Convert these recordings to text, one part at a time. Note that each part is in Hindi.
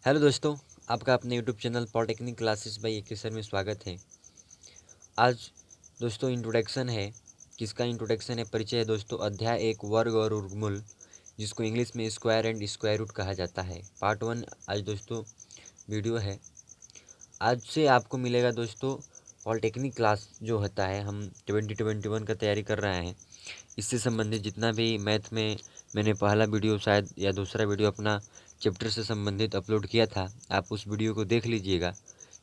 हेलो दोस्तों, आपका अपने YouTube channel polytechnic classes bye ए सर में स्वागत है। आज दोस्तों इंट्रोडक्शन है। किसका इंट्रोडक्शन है? परिचय है दोस्तों। अध्याय 1 वर्ग और वर्गमूल, जिसको इंग्लिश में स्क्वायर एंड स्क्वायर रूट कहा जाता है। पार्ट 1 आज दोस्तों वीडियो है। आज से आपको मिलेगा दोस्तों पॉलिटेक्निक क्लास जो होता है, हम 2021 का तैयारी कर रहे हैं। इससे संबंधित जितना भी मैथ में मैंने पहला वीडियो शायद या दूसरा वीडियो अपना चैप्टर से संबंधित अपलोड किया था, आप उस वीडियो को देख लीजिएगा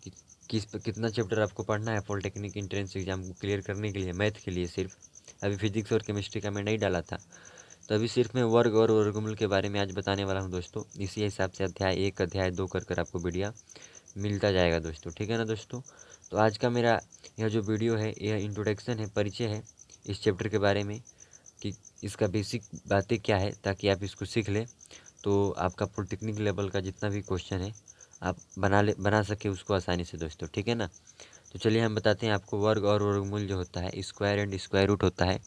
कि कितना चैप्टर आपको पढ़ना है पॉलिटेक्निक एंट्रेंस एग्जाम को क्लियर करने के लिए, मैथ के लिए सिर्फ। अभी फिजिक्स और केमिस्ट्री का मैं नहीं डाला था, तो अभी सिर्फ मैं वर्ग और वर्गमूल के बारे में आज बताने वाला हूँ दोस्तों। इसी हिसाब से अध्याय 1 अध्याय 2 कर आपको वीडियो मिलता जाएगा दोस्तों, ठीक है ना दोस्तों। तो आज का मेरा यह जो वीडियो है, यह इंट्रोडक्शन है, परिचय है इस चैप्टर के बारे में कि इसका बेसिक बातें क्या है, ताकि आप इसको सीख लें तो आपका पॉलिटेक्निक लेवल का जितना भी क्वेश्चन है आप बना सके उसको आसानी से दोस्तों, ठीक है ना। तो चलिए हम बताते हैं आपको वर्ग और वर्गमूल जो होता है, स्क्वायर एंड स्क्वायर रूट होता है,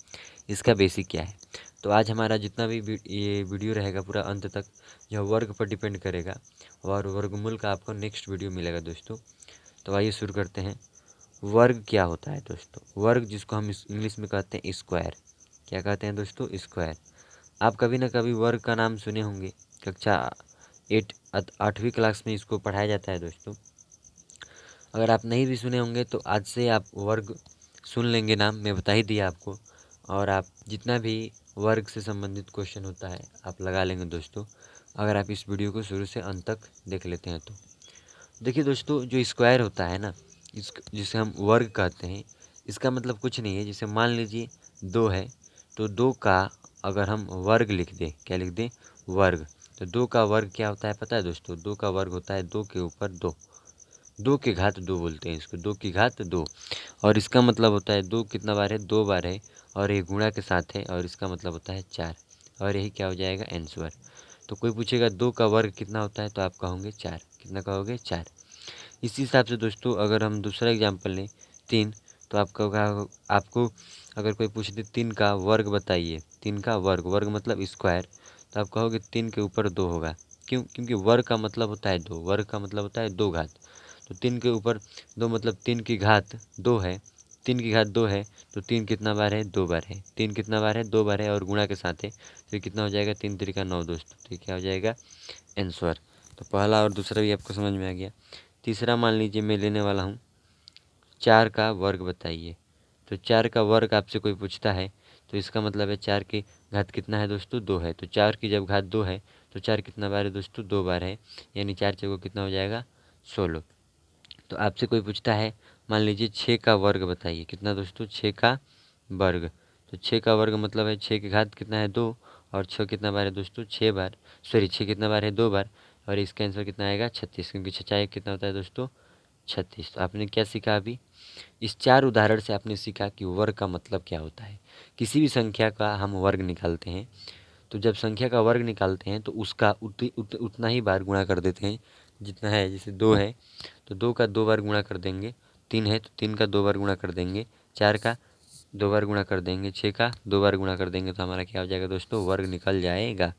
इसका बेसिक क्या है। तो आज हमारा जितना भी ये वीडियो रहेगा पूरा अंत तक यह वर्ग पर डिपेंड करेगा और वर्गमूल का आपको नेक्स्ट वीडियो मिलेगा दोस्तों। तो आइए शुरू करते हैं। वर्ग क्या होता है दोस्तों? वर्ग जिसको हम इंग्लिश में कहते हैं स्क्वायर। क्या कहते हैं दोस्तों? स्क्वायर। आप कभी ना कभी वर्ग का नाम सुने होंगे, कक्षा 8वीं क्लास में इसको पढ़ाया जाता है दोस्तों। अगर आप नहीं भी सुने होंगे तो आज से आप वर्ग सुन लेंगे, नाम मैं बता ही दिया आपको, और आप जितना भी वर्ग से संबंधित क्वेश्चन होता है आप लगा लेंगे दोस्तों, अगर आप इस वीडियो को शुरू से अंत तक देख लेते हैं तो। देखिए दोस्तों, जो स्क्वायर होता है ना, जिसे हम वर्ग कहते हैं, इसका मतलब कुछ नहीं है। जैसे मान लीजिए 2 है, तो 2 का अगर हम वर्ग लिख दें, क्या लिख दें? वर्ग। तो 2 का वर्ग क्या होता है पता है दोस्तों? 2 का वर्ग होता है 2 के ऊपर 2, 2 की घात 2 बोलते हैं इसको, 2 की घात 2। और इसका मतलब होता है 2 कितना बार है? 2 बार है, और ये गुणा के साथ है, और इसका मतलब होता है 4, और यही क्या हो जाएगा? आंसर। तो कोई पूछेगा 2 का वर्ग कितना होता है, तो आप कहोगे 4। कितना कहोगे? 4। इसी हिसाब से दोस्तों अगर हम दूसरा एग्जाम्पल लें 3, तो आपको अगर कोई पूछ दे 3 का वर्ग बताइए, 3 का वर्ग, वर्ग मतलब स्क्वायर, तो आप कहोगे 3 के ऊपर 2 होगा। क्यों? क्योंकि वर्ग का मतलब होता है 2, वर्ग का मतलब होता है 2 घात। तो 3 के ऊपर 2 मतलब 3 की घात 2 है, 3 की घात 2 है, तो 3 कितना बार है? 2 बार है। 3 कितना बार है? 2 बार है, और गुणा के साथ है, तो कितना हो जाएगा? 3 3 9 दोस्तों, तो क्या हो जाएगा? आंसर। तो पहला और दूसरा भी आपको समझ में आ गया। तीसरा मान लीजिए मैं लेने वाला हूँ 4 का वर्ग बताइए। तो 4 का वर्ग आपसे कोई पूछता है, तो इसका मतलब है 4 की घात कितना है दोस्तों? 2 है। तो 4 की जब घात 2 है तो 4 कितना बार है दोस्तों? 2 बार है, यानी 4 चौको कितना हो जाएगा? 16। तो आपसे कोई पूछता है, मान लीजिए 6 का वर्ग बताइए। कितना दोस्तों? 6 का वर्ग। तो 6 का वर्ग मतलब है 6 की घात कितना है? 2, और 6 कितना बार है दोस्तों? 6 बार। सॉरी, 6 कितना बार है? 2 बार, और इसका आंसर कितना आएगा? 36, क्योंकि 6 कितना होता है दोस्तों? 36। तो आपने क्या सीखा अभी? इस 4 उदाहरण से आपने सीखा कि वर्ग का मतलब क्या होता है। किसी भी संख्या का हम वर्ग निकालते हैं, तो जब संख्या का वर्ग निकालते हैं तो उसका उतना ही बार गुणा कर देते हैं जितना है। जैसे 2 है तो 2 का 2 बार गुणा कर देंगे, 3 है तो 3 का 2 बार गुणा कर देंगे, 4 का 2 बार गुणा कर देंगे, 6 का 2 बार गुणा कर देंगे, तो हमारा क्या हो जाएगा दोस्तों? वर्ग निकल जाएगा।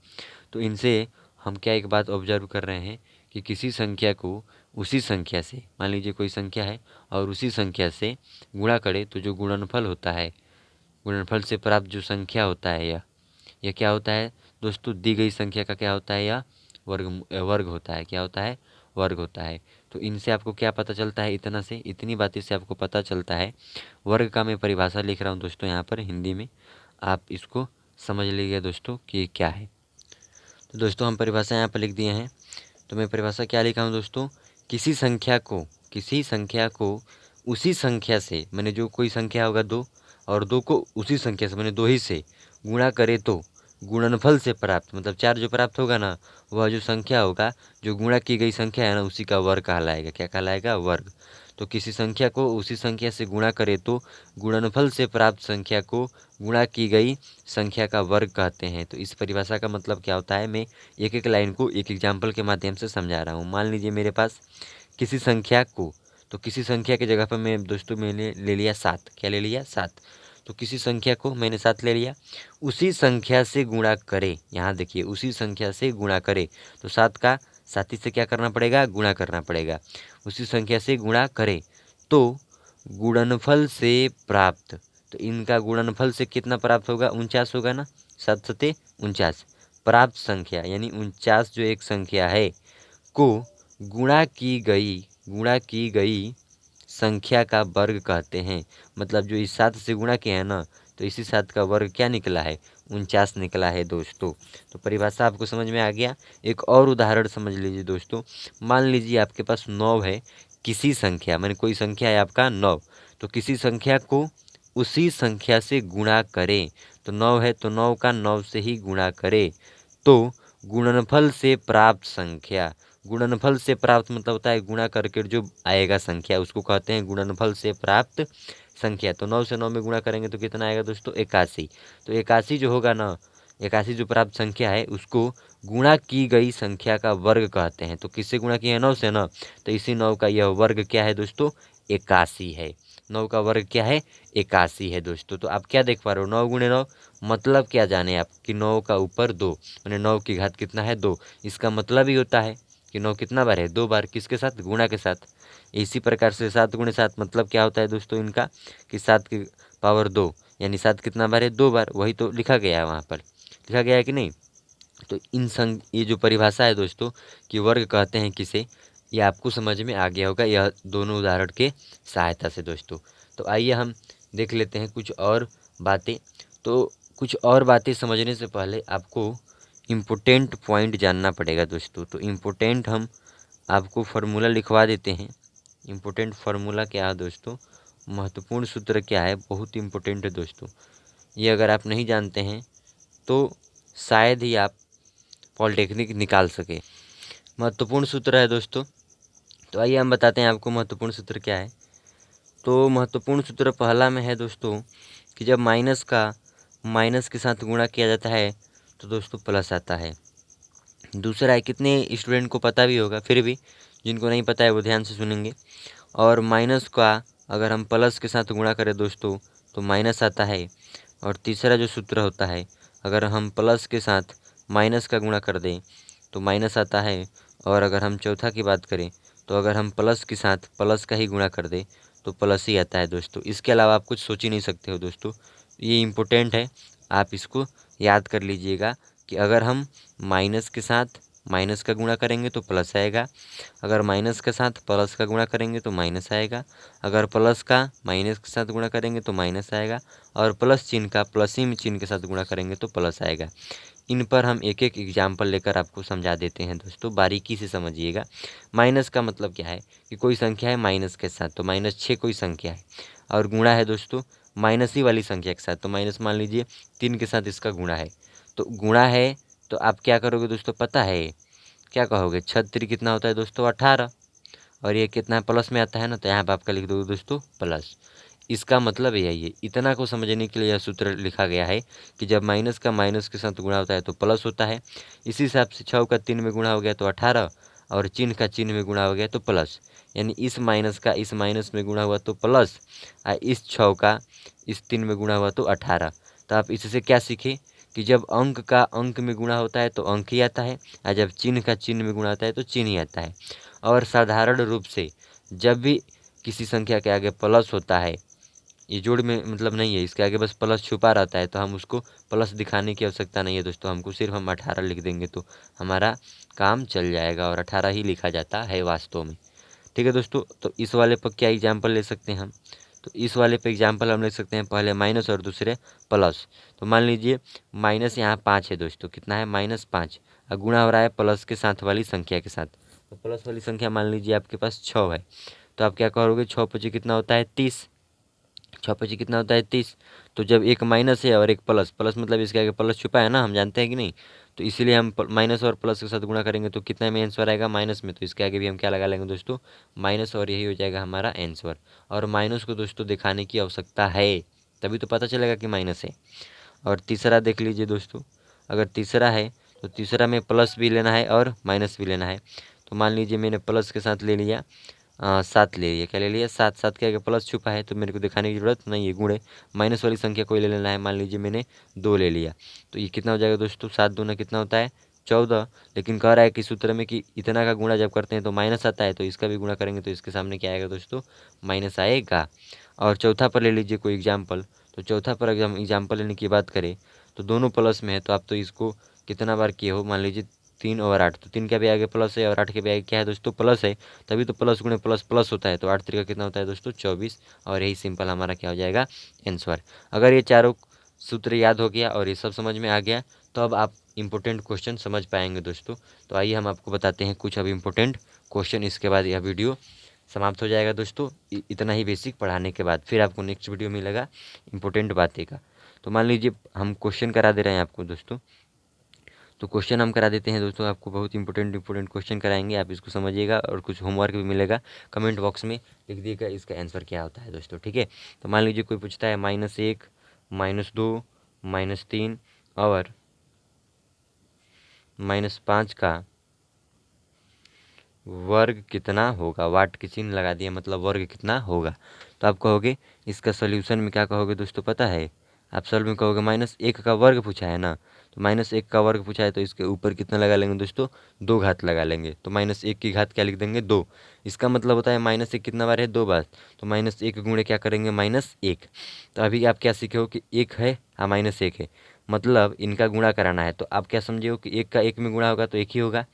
तो इनसे हम क्या एक बात ऑब्जर्व कर रहे हैं कि किसी संख्या को उसी संख्या से, मान लीजिए कोई संख्या है और उसी संख्या से गुणा करें तो जो गुणनफल होता है, गुणनफल से प्राप्त जो संख्या होता है, यह क्या होता है दोस्तों? दी गई संख्या का क्या होता है? यह वर्ग होता है। क्या होता है? वर्ग होता है। तो इनसे आपको क्या पता चलता है? इतनी बातें से आपको पता चलता है। वर्ग का मैं परिभाषा लिख रहा हूँ दोस्तों यहाँ पर हिंदी में, आप इसको समझ लीजिए दोस्तों कि ये क्या है। तो दोस्तों हम परिभाषा यहाँ पर लिख दिए हैं। तो मैं परिभाषा क्या लिखा हूँ दोस्तों? किसी संख्या को उसी संख्या से, मैंने जो कोई संख्या होगा 2, और 2 को उसी संख्या से मैंने 2 ही से गुणा करे तो गुणनफल से प्राप्त, मतलब 4 जो प्राप्त होगा ना, वह जो संख्या होगा, जो गुणा की गई संख्या है ना, उसी का वर्ग कहलाएगा। क्या कहलाएगा? वर्ग। तो किसी संख्या को उसी संख्या से गुणा करे तो गुणनफल से प्राप्त संख्या को गुणा की गई संख्या का वर्ग कहते हैं। तो इस परिभाषा का मतलब क्या होता है, मैं एक एक लाइन को एक एग्जाम्पल के माध्यम से समझा रहा हूँ। मान लीजिए मेरे पास किसी संख्या को, तो किसी संख्या की जगह पर मैं दोस्तों मैंने ले लिया 7। क्या ले लिया? 7। तो किसी संख्या को मैंने 7 ले लिया, उसी संख्या से गुणा करे, यहाँ देखिए उसी संख्या से गुणा करे, तो 7 का साथी से क्या करना पड़ेगा, गुणा करना पड़ेगा। उसी संख्या से गुणा करें तो गुणनफल से प्राप्त, तो इनका गुणनफल से कितना प्राप्त होगा, 49 होगा ना, 7 सते 49। प्राप्त संख्या यानी 49 जो एक संख्या है को गुणा की गई संख्या का वर्ग कहते हैं। मतलब जो इस 7 से गुणा किया है ना, तो इसी 7 का वर्ग क्या निकला है, 49 निकला है दोस्तों। तो परिभाषा आपको समझ में आ गया। एक और उदाहरण समझ लीजिए दोस्तों। मान लीजिए आपके पास 9 है, किसी संख्या माने कोई संख्या है आपका 9, तो किसी संख्या को उसी संख्या से गुणा करें। तो 9 है तो 9 का 9 से ही गुणा करें तो गुणनफल से प्राप्त संख्या, गुणनफल से प्राप्त मतलब होता है गुणा करके जो आएगा संख्या, उसको कहते हैं गुणनफल से प्राप्त संख्या। तो 9 से 9 में गुणा करेंगे तो कितना आएगा दोस्तों, 81। तो 81 जो होगा ना, 81 जो प्राप्त संख्या है उसको गुणा की गई संख्या का वर्ग कहते हैं। तो किससे गुणा किया है, 9 से ना, तो इसी 9 का यह वर्ग क्या है दोस्तों, 81 है। 9 का वर्ग क्या है, 81 है दोस्तों। तो आप क्या देख पा रहे हो, 9 गुणे 9 मतलब क्या जाने आप कि 9 का ऊपर 2, मैंने 9 की घात कितना है, 2। इसका मतलब ही होता है कि 9 कितना बार है, 2 बार। किसके साथ, गुणा के साथ। इसी प्रकार से 7 गुणे 7 मतलब क्या होता है दोस्तों इनका, कि 7 की पावर 2 यानी 7 कितना बार है, 2 बार। वही तो लिखा गया है, वहाँ पर लिखा गया है कि नहीं। तो ये जो परिभाषा है दोस्तों कि वर्ग कहते हैं किसे, ये आपको समझ में आ गया होगा यह दोनों उदाहरण के सहायता से दोस्तों। तो आइए हम देख लेते हैं कुछ और बातें। तो कुछ और बातें समझने से पहले आपको इम्पोर्टेंट पॉइंट जानना पड़ेगा दोस्तों। तो इम्पोर्टेंट हम आपको फार्मूला लिखवा देते हैं। इम्पोर्टेंट फार्मूला क्या है दोस्तों, महत्वपूर्ण सूत्र क्या है, बहुत इम्पोर्टेंट है दोस्तों। ये अगर आप नहीं जानते हैं तो शायद ही आप पॉलिटेक्निक निकाल सके। महत्वपूर्ण सूत्र है दोस्तों। तो आइए हम बताते हैं आपको महत्वपूर्ण सूत्र क्या है। तो महत्वपूर्ण सूत्र पहला में है दोस्तों कि जब माइनस का माइनस के साथ गुणा किया जाता है तो दोस्तों प्लस आता है। दूसरा है, कितने स्टूडेंट को पता भी होगा, फिर भी जिनको नहीं पता है वो ध्यान से सुनेंगे। और माइनस का अगर हम प्लस के साथ गुणा करें दोस्तों तो माइनस आता है। और तीसरा जो सूत्र होता है, अगर हम प्लस के साथ माइनस का गुणा कर दें तो माइनस आता है। और अगर हम चौथा की बात करें तो अगर हम प्लस के साथ प्लस का ही गुणा कर दें तो प्लस ही आता है दोस्तों। इसके अलावा आप कुछ सोच ही नहीं सकते हो दोस्तों। ये इम्पोर्टेंट है, आप इसको याद कर लीजिएगा कि अगर हम माइनस के साथ माइनस का गुणा करेंगे तो प्लस आएगा, अगर माइनस के साथ प्लस का गुणा करेंगे तो माइनस आएगा, अगर प्लस का माइनस के साथ गुणा करेंगे तो माइनस आएगा, और प्लस चिन्ह का प्लस ही में चिन्ह के साथ गुणा करेंगे तो प्लस आएगा। इन पर हम एक एक एग्जाम्पल लेकर आपको समझा देते हैं दोस्तों, बारीकी से समझिएगा। माइनस का मतलब क्या है कि कोई संख्या है माइनस के साथ, तो -6 कोई संख्या है और गुणा है दोस्तों माइनस ही वाली संख्या के साथ। तो माइनस मान लीजिए 3 के साथ इसका गुणा है, तो गुणा है तो आप क्या करोगे दोस्तों, पता है क्या कहोगे, 6 कितना होता है दोस्तों, 18। और ये कितना प्लस में आता है ना, तो यहाँ पर आपका लिख दोगे दोस्तों प्लस। इसका मतलब यही है, इतना को समझने के लिए यह सूत्र लिखा गया है कि जब माइनस का माइनस के साथ गुणा होता है तो प्लस होता है। इसी हिसाब से 6 का 3 में गुणा हो गया तो 18, और चिन्ह का चिन्ह में गुणा हो गया तो प्लस। यानी इस माइनस का इस माइनस में गुणा हुआ तो प्लस, और इस 6 का इस 3 में गुणा हुआ तो 18। तो आप इससे क्या सीखे कि जब अंक का अंक में गुणा होता है तो अंक ही आता है, और जब चिन्ह का चिन्ह में गुणा होता है तो चिन्ह ही आता है। और साधारण रूप से जब भी किसी संख्या के आगे प्लस होता है, ये जोड़ में मतलब नहीं है, इसके आगे बस प्लस छुपा रहता है, तो हम उसको प्लस दिखाने की आवश्यकता नहीं है दोस्तों। हमको सिर्फ हम 18 लिख देंगे तो हमारा काम चल जाएगा, और 18 ही लिखा जाता है वास्तव में। ठीक है दोस्तों। तो इस वाले पर क्या एग्जाम्पल ले सकते हैं हम, तो इस वाले पे एग्जाम्पल हम ले सकते हैं, पहले माइनस और दूसरे प्लस। तो मान लीजिए माइनस यहाँ 5 है दोस्तों, कितना है -5, और गुणा हो रहा है प्लस के साथ वाली संख्या के साथ। तो प्लस वाली संख्या मान लीजिए आपके पास 6 है, तो आप क्या करोगे, 6 पची कितना होता है 30, 6 पची कितना होता है 30। तो जब एक माइनस है और एक प्लस, प्लस मतलब इसके आगे प्लस छुपा है ना, हम जानते हैं कि नहीं। तो इसीलिए हम माइनस और प्लस के साथ गुणा करेंगे तो कितना में आंसर आएगा, माइनस में। तो इसके आगे भी हम क्या लगा लेंगे दोस्तों, माइनस, और यही हो जाएगा हमारा आंसर। और माइनस को दोस्तों दिखाने की आवश्यकता है, तभी तो पता चलेगा कि माइनस है। और तीसरा देख लीजिए दोस्तों, अगर तीसरा है तो तीसरा में प्लस भी लेना है और माइनस भी लेना है। तो मान लीजिए मैंने प्लस के साथ ले लिया 7 ले लिया, क्या ले लिया 7, 7 के आगे प्लस छुपा है तो मेरे को दिखाने की ज़रूरत नहीं है, गुणे। माइनस वाली संख्या कोई ले लेना है, मान लीजिए मैंने 2 ले लिया, तो ये कितना हो जाएगा दोस्तों, 7 दूना कितना होता है 14, लेकिन कह रहा है कि सूत्र में कि इतना का गुणा जब करते हैं तो माइनस आता है, तो इसका भी गुणा करेंगे तो इसके सामने क्या आएगा दोस्तों, माइनस आएगा। और चौथा पर ले लीजिए कोई एग्जाम्पल, तो चौथा पर एग्जाम्पल लेने की बात करें तो दोनों प्लस में है, तो आप तो इसको कितना बार किए हो, मान लीजिए 3 और 8, तो 3 का भी आगे प्लस है और 8 के भी आगे क्या है दोस्तों, प्लस है, तभी तो प्लस गुणे प्लस प्लस होता है। तो 8 3 का कितना होता है दोस्तों, 24, और यही सिंपल हमारा क्या हो जाएगा, आंसर। अगर ये चारों सूत्र याद हो गया और ये सब समझ में आ गया, तो अब आप इम्पोर्टेंट क्वेश्चन समझ पाएंगे दोस्तों। तो आइए हम आपको बताते हैं कुछ अब इम्पोर्टेंट क्वेश्चन, इसके बाद यह वीडियो समाप्त हो जाएगा दोस्तों। इतना ही बेसिक पढ़ाने के बाद फिर आपको नेक्स्ट वीडियो मिलेगा इम्पोर्टेंट बातें का। तो मान लीजिए हम क्वेश्चन करा दे रहे हैं आपको दोस्तों, तो क्वेश्चन हम करा देते हैं दोस्तों, आपको बहुत इंपॉर्टेंट क्वेश्चन कराएंगे, आप इसको समझिएगा और कुछ होमवर्क भी मिलेगा, कमेंट बॉक्स में लिख दिएगा इसका आंसर क्या होता है दोस्तों, ठीक है। तो मान लीजिए कोई पूछता है -1, -2, -3 और -5 का वर्ग कितना होगा, वाट की चिन्ह लगा दिया, मतलब वर्ग कितना होगा। तो आप कहोगे इसका सोल्यूशन में क्या कहोगे दोस्तों, पता है, आप सॉल्व में कहोगे -1 का वर्ग पूछा है ना, तो -1 का वर्ग पूछा है तो इसके ऊपर कितना लगा लेंगे दोस्तों, 2 घात लगा लेंगे, तो -1 की घात क्या लिख देंगे, 2। इसका मतलब होता है -1 कितना बार है, 2 बार, तो -1 गुणे क्या करेंगे, -1। तो अभी आप क्या सीखे हो कि 1 है हाँ -1 है, मतलब इनका गुणा कराना है, तो आप क्या समझे हो कि 1 का 1 में गुणा होगा तो 1 ही होगा,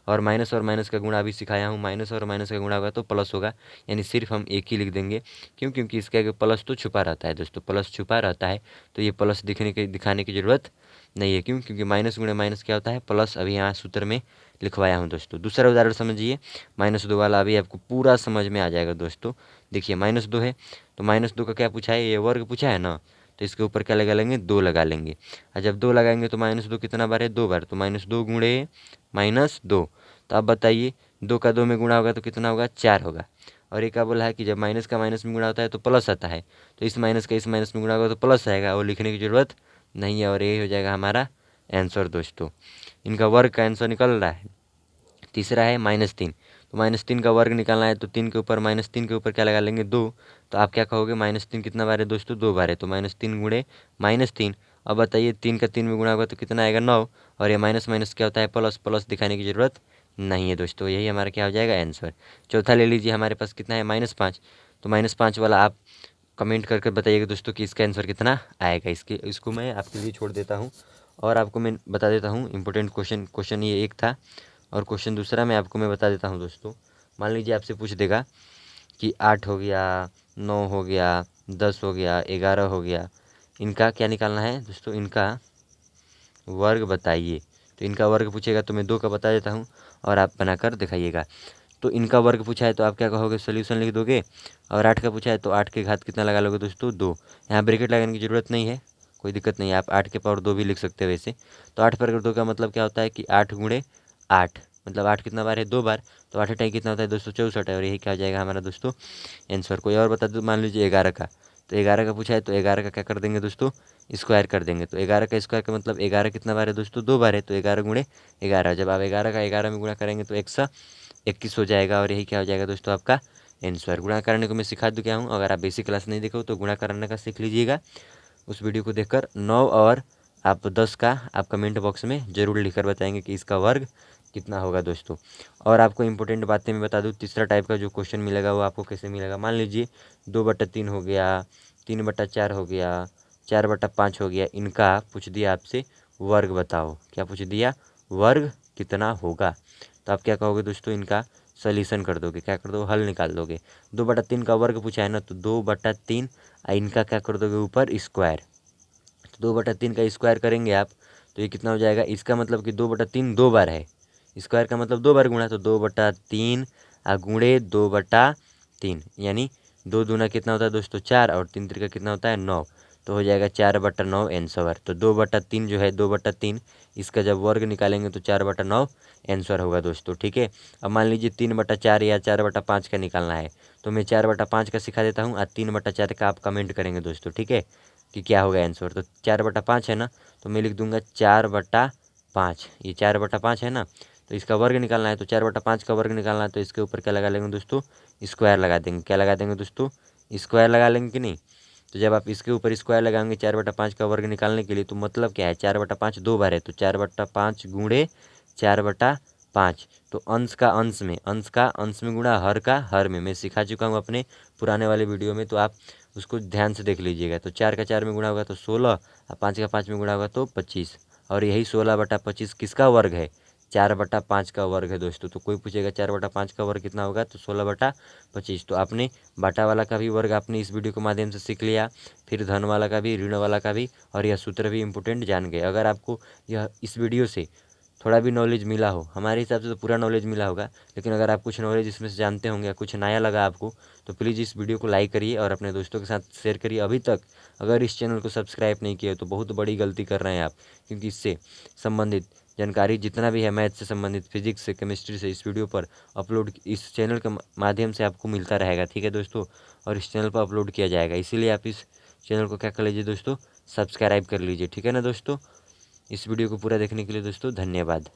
और माइनस का गुणा अभी सिखाया हूँ, माइनस और माइनस का गुणा होगा तो प्लस होगा, यानी सिर्फ हम 1 ही लिख देंगे। क्यों, क्योंकि इसके आगे प्लस तो छुपा रहता है दोस्तों, प्लस छुपा रहता है, तो ये प्लस दिखाने की ज़रूरत नहीं है। क्यों, क्योंकि माइनस गुणे माइनस क्या होता है, प्लस। अभी यहाँ सूत्र में लिखवाया हूँ दोस्तों। दूसरा उदाहरण समझिए, -2 वाला, अभी आपको पूरा समझ में आ जाएगा दोस्तों। देखिए -2 है, तो -2 का क्या पूछा है, ये वर्ग पूछा है ना, तो इसके ऊपर क्या लगा लेंगे, 2 लगा लेंगे। और जब 2 लगाएंगे तो -2 कितना बार है, 2 बार, तो -2 गुणे -2। तो अब बताइए 2 का 2 में गुणा होगा तो कितना होगा, 4 होगा। और एक क्या बोला है कि जब माइनस का माइनस में गुणा होता है तो प्लस आता है, तो इस माइनस का इस माइनस में गुणा होगा तो प्लस आएगा, और लिखने की ज़रूरत नहीं है, और यही हो जाएगा हमारा आंसर दोस्तों। इनका वर्ग का आंसर निकल रहा है। तीसरा है -3, तो -3 का वर्ग निकालना है, तो 3 के ऊपर -3 के ऊपर क्या लगा लेंगे, 2। तो आप क्या कहोगे, -3 कितना बार है दोस्तों, 2 बार है, तो -3 गुणे -3। अब बताइए 3 का 3 में गुणा होगा तो कितना आएगा, 9। और ये माइनस माइनस क्या होता है, प्लस, प्लस दिखाने की ज़रूरत नहीं है दोस्तों, यही हमारा क्या हो जाएगा, आंसर। चौथा ले लीजिए, हमारे पास कितना है, -5, तो -5 वाला आप कमेंट करके बताइएगा दोस्तों कि इसका आंसर कितना आएगा। इसको मैं आपके लिए छोड़ देता हूँ, और आपको मैं बता देता हूँ इंपॉर्टेंट क्वेश्चन ये एक था, और क्वेश्चन दूसरा मैं आपको मैं बता देता हूँ दोस्तों। मान लीजिए आपसे पूछ देगा कि 8 हो गया, 9 हो गया, 10 हो गया, 11 हो गया, इनका क्या निकालना है दोस्तों, इनका वर्ग बताइए। तो इनका वर्ग पूछेगा तो मैं 2 का बता देता हूँ, और आप बनाकर दिखाइएगा। तो इनका वर्ग पूछा है तो आप क्या कहोगे, सोल्यूशन लिख दोगे। और 8 का पूछा है तो 8 के घात कितना लगा लोगे दोस्तों, 2। यहाँ ब्रैकेट लगाने की ज़रूरत नहीं है, कोई दिक्कत नहीं है, आप 8 के पावर 2 भी लिख सकते हैं वैसे। तो 8 पर 2 का मतलब क्या होता है कि 8 गुणे 8, मतलब 8 कितना बार है, 2 बार, तो 8 टाइम कितना होता है दोस्तों, 64 है, और यही क्या हो जाएगा हमारा दोस्तों आंसर। कोई और बता दो, मान लीजिए 11 का, तो 11 का पूछा है तो 11 का क्या कर देंगे दोस्तों, स्क्वायर कर देंगे। तो 11 का स्क्वायर का मतलब 11 कितना बार है दोस्तों, 2 बार है, तो 11 गुणे 11। जब आप 11 का 11 में गुणा करेंगे तो 121 हो जाएगा, और यही क्या हो जाएगा दोस्तों आपका आंसर। गुणा करने को मैं सिखा चुका हूँ, अगर आप बेसिक क्लास नहीं देखो तो गुणा करने का सीख लीजिएगा उस वीडियो को देखकर। 9 और आप 10 का आप कमेंट बॉक्स में ज़रूर लिखकर बताएंगे कि इसका वर्ग कितना होगा दोस्तों। और आपको इंपॉर्टेंट बातें मैं बता दूँ, तीसरा टाइप का जो क्वेश्चन मिलेगा वो आपको कैसे मिलेगा, मान लीजिए 2/3 हो गया, 3/4 हो गया, 4/5 हो गया, इनका पूछ दिया आपसे वर्ग बताओ। क्या पूछ दिया, वर्ग कितना होगा। तो आप क्या कहोगे दोस्तों, इनका सॉल्यूशन कर दोगे, क्या कर दो, हल निकाल दोगे। 2/3 का वर्ग पूछा है ना, तो 2/3, इनका क्या कर दोगे, ऊपर स्क्वायर। तो 2/3 का स्क्वायर करेंगे आप, तो ये कितना हो जाएगा, इसका मतलब कि 2/3 2 बार है, स्क्वायर का मतलब 2 बार गुणा, तो 2/3 गुणे 2/3, यानी 2 दूना कितना होता है दोस्तों, 4, और 3 त्रिका कितना होता है, 9, तो हो जाएगा 4/9 आंसर। तो 2/3 जो है, 2/3 इसका जब वर्ग निकालेंगे तो 4/9 आंसर होगा दोस्तों, ठीक है। अब मान लीजिए 3/4 या 4/5 का निकालना है, तो मैं 4/5 का सिखा देता हूँ, और 3/4 का आप कमेंट करेंगे दोस्तों, ठीक है, कि क्या होगा आंसर। तो 4/5 है ना, तो मैं लिख दूंगा 4/5, ये 4/5 है ना, तो इसका वर्ग निकालना है, तो 4/5 का वर्ग निकालना है, तो इसके ऊपर क्या लगा लेंगे दोस्तों, स्क्वायर लगा देंगे। क्या लगा देंगे दोस्तों, स्क्वायर लगा लेंगे कि नहीं। तो जब आप इसके ऊपर स्क्वायर लगाएंगे 4/5 का वर्ग निकालने के लिए, तो मतलब क्या है, 4/5 2 बार है, तो 4/5 गुणे 4/5। तो अंश का अंश में गुणा हर का हर में, मैं सिखा चुका हूँ अपने पुराने वाले वीडियो में, तो आप उसको ध्यान से देख लीजिएगा। तो 4 का 4 में गुणा होगा तो 16, और 5 का 5 में गुणा होगा तो 25, और यही 16/25 किसका वर्ग है? 4/5 का वर्ग है दोस्तों। तो कोई पूछेगा 4/5 का वर्ग कितना होगा, तो 16/25। तो आपने बाटा वाला का भी वर्ग आपने इस वीडियो के माध्यम से सीख लिया, फिर धन वाला का भी, ऋण वाला का भी, और यह सूत्र भी इम्पोर्टेंट जान गए। अगर आपको यह इस वीडियो से थोड़ा भी नॉलेज मिला हो, हमारे हिसाब से तो पूरा नॉलेज मिला होगा, लेकिन अगर आप कुछ नॉलेज इसमें से जानते होंगे या कुछ नया लगा आपको, तो प्लीज़ इस वीडियो को लाइक करिए और अपने दोस्तों के साथ शेयर करिए। अभी तक अगर इस चैनल को सब्सक्राइब नहीं किया तो बहुत बड़ी गलती कर रहे हैं आप, क्योंकि इससे संबंधित जानकारी जितना भी है, मैथ से संबंधित, फिजिक्स से, केमिस्ट्री से, इस वीडियो पर अपलोड, इस चैनल के माध्यम से आपको मिलता रहेगा। ठीक है दोस्तों, और इस चैनल पर अपलोड किया जाएगा, इसीलिए आप इस चैनल को क्या कर लीजिए दोस्तों, सब्सक्राइब कर लीजिए। ठीक है ना दोस्तों। इस वीडियो को पूरा देखने के लिए दोस्तों धन्यवाद।